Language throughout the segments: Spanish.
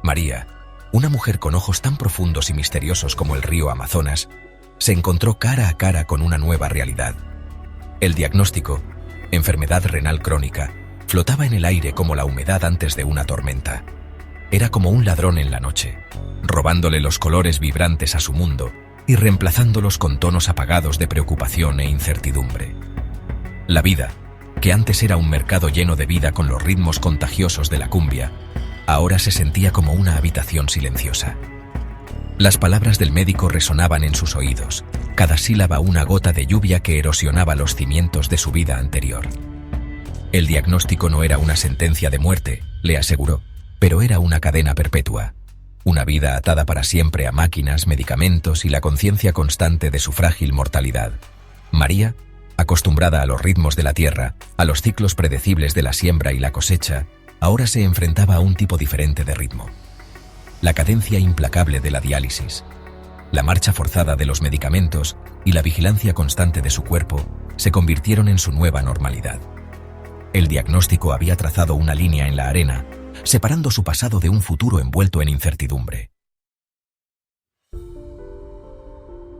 María, una mujer con ojos tan profundos y misteriosos como el río Amazonas, se encontró cara a cara con una nueva realidad. El diagnóstico, enfermedad renal crónica, flotaba en el aire como la humedad antes de una tormenta. Era como un ladrón en la noche, robándole los colores vibrantes a su mundo y reemplazándolos con tonos apagados de preocupación e incertidumbre. La vida, que antes era un mercado lleno de vida con los ritmos contagiosos de la cumbia, ahora se sentía como una habitación silenciosa. Las palabras del médico resonaban en sus oídos, cada sílaba una gota de lluvia que erosionaba los cimientos de su vida anterior. El diagnóstico no era una sentencia de muerte, le aseguró, pero era una cadena perpetua. Una vida atada para siempre a máquinas, medicamentos y la conciencia constante de su frágil mortalidad. María, acostumbrada a los ritmos de la tierra, a los ciclos predecibles de la siembra y la cosecha, ahora se enfrentaba a un tipo diferente de ritmo. La cadencia implacable de la diálisis, la marcha forzada de los medicamentos y la vigilancia constante de su cuerpo se convirtieron en su nueva normalidad. El diagnóstico había trazado una línea en la arena, separando su pasado de un futuro envuelto en incertidumbre.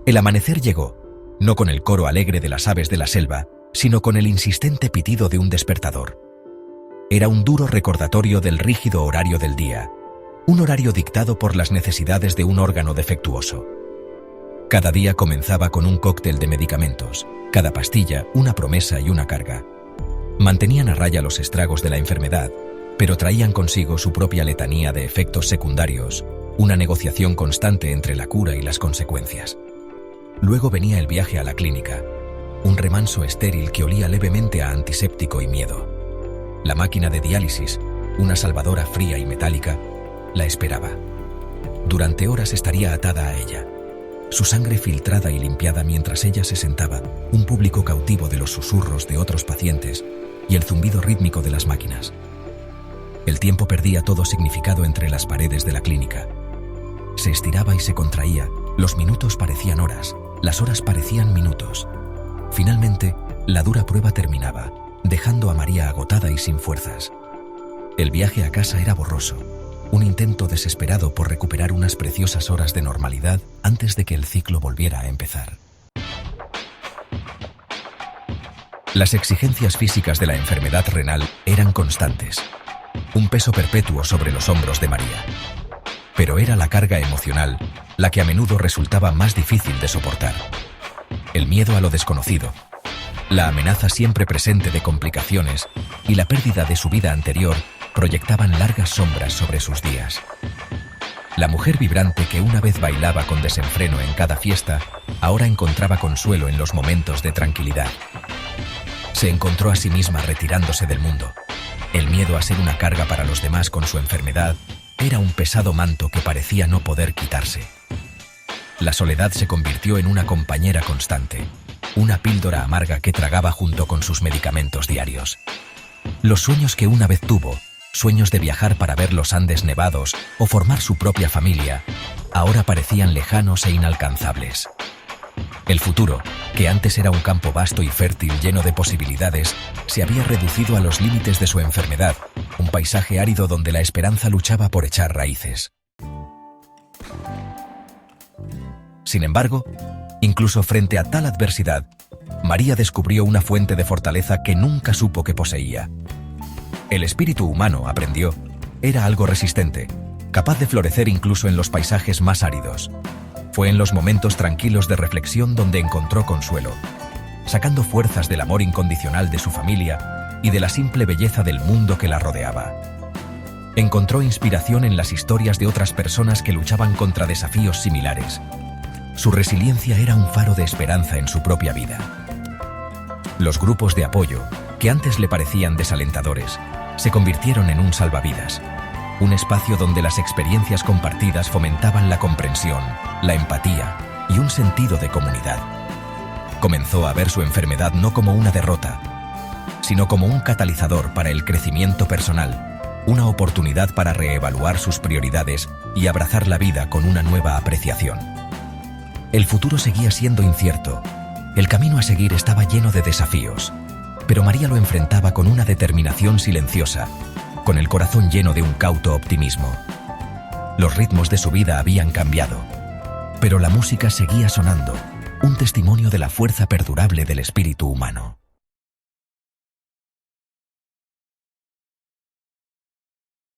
El amanecer llegó, no con el coro alegre de las aves de la selva, sino con el insistente pitido de un despertador. Era un duro recordatorio del rígido horario del día, un horario dictado por las necesidades de un órgano defectuoso. Cada día comenzaba con un cóctel de medicamentos, cada pastilla una promesa y una carga. Mantenían a raya los estragos de la enfermedad, pero traían consigo su propia letanía de efectos secundarios, una negociación constante entre la cura y las consecuencias. Luego venía el viaje a la clínica, un remanso estéril que olía levemente a antiséptico y miedo. La máquina de diálisis, una salvadora fría y metálica, la esperaba. Durante horas estaría atada a ella, su sangre filtrada y limpiada mientras ella se sentaba, un público cautivo de los susurros de otros pacientes y el zumbido rítmico de las máquinas. El tiempo perdía todo significado entre las paredes de la clínica. Se estiraba y se contraía, los minutos parecían horas, las horas parecían minutos. Finalmente, la dura prueba terminaba, dejando a María agotada y sin fuerzas. El viaje a casa era borroso, un intento desesperado por recuperar unas preciosas horas de normalidad antes de que el ciclo volviera a empezar. Las exigencias físicas de la enfermedad renal eran constantes, un peso perpetuo sobre los hombros de María. Pero era la carga emocional la que a menudo resultaba más difícil de soportar. El miedo a lo desconocido, la amenaza siempre presente de complicaciones y la pérdida de su vida anterior proyectaban largas sombras sobre sus días. La mujer vibrante que una vez bailaba con desenfreno en cada fiesta, ahora encontraba consuelo en los momentos de tranquilidad. Se encontró a sí misma retirándose del mundo. El miedo a ser una carga para los demás con su enfermedad era un pesado manto que parecía no poder quitarse. La soledad se convirtió en una compañera constante, una píldora amarga que tragaba junto con sus medicamentos diarios. Los sueños que una vez tuvo, sueños de viajar para ver los Andes nevados o formar su propia familia, ahora parecían lejanos e inalcanzables. El futuro, que antes era un campo vasto y fértil lleno de posibilidades, se había reducido a los límites de su enfermedad, un paisaje árido donde la esperanza luchaba por echar raíces. Sin embargo, incluso frente a tal adversidad, María descubrió una fuente de fortaleza que nunca supo que poseía. El espíritu humano, aprendió, era algo resistente, capaz de florecer incluso en los paisajes más áridos. Fue en los momentos tranquilos de reflexión donde encontró consuelo, sacando fuerzas del amor incondicional de su familia y de la simple belleza del mundo que la rodeaba. Encontró inspiración en las historias de otras personas que luchaban contra desafíos similares. Su resiliencia era un faro de esperanza en su propia vida. Los grupos de apoyo, que antes le parecían desalentadores, se convirtieron en un salvavidas. Un espacio donde las experiencias compartidas fomentaban la comprensión, la empatía y un sentido de comunidad. Comenzó a ver su enfermedad no como una derrota, sino como un catalizador para el crecimiento personal, una oportunidad para reevaluar sus prioridades y abrazar la vida con una nueva apreciación. El futuro seguía siendo incierto, el camino a seguir estaba lleno de desafíos, pero María lo enfrentaba con una determinación silenciosa, con el corazón lleno de un cauto optimismo. Los ritmos de su vida habían cambiado, pero la música seguía sonando, un testimonio de la fuerza perdurable del espíritu humano.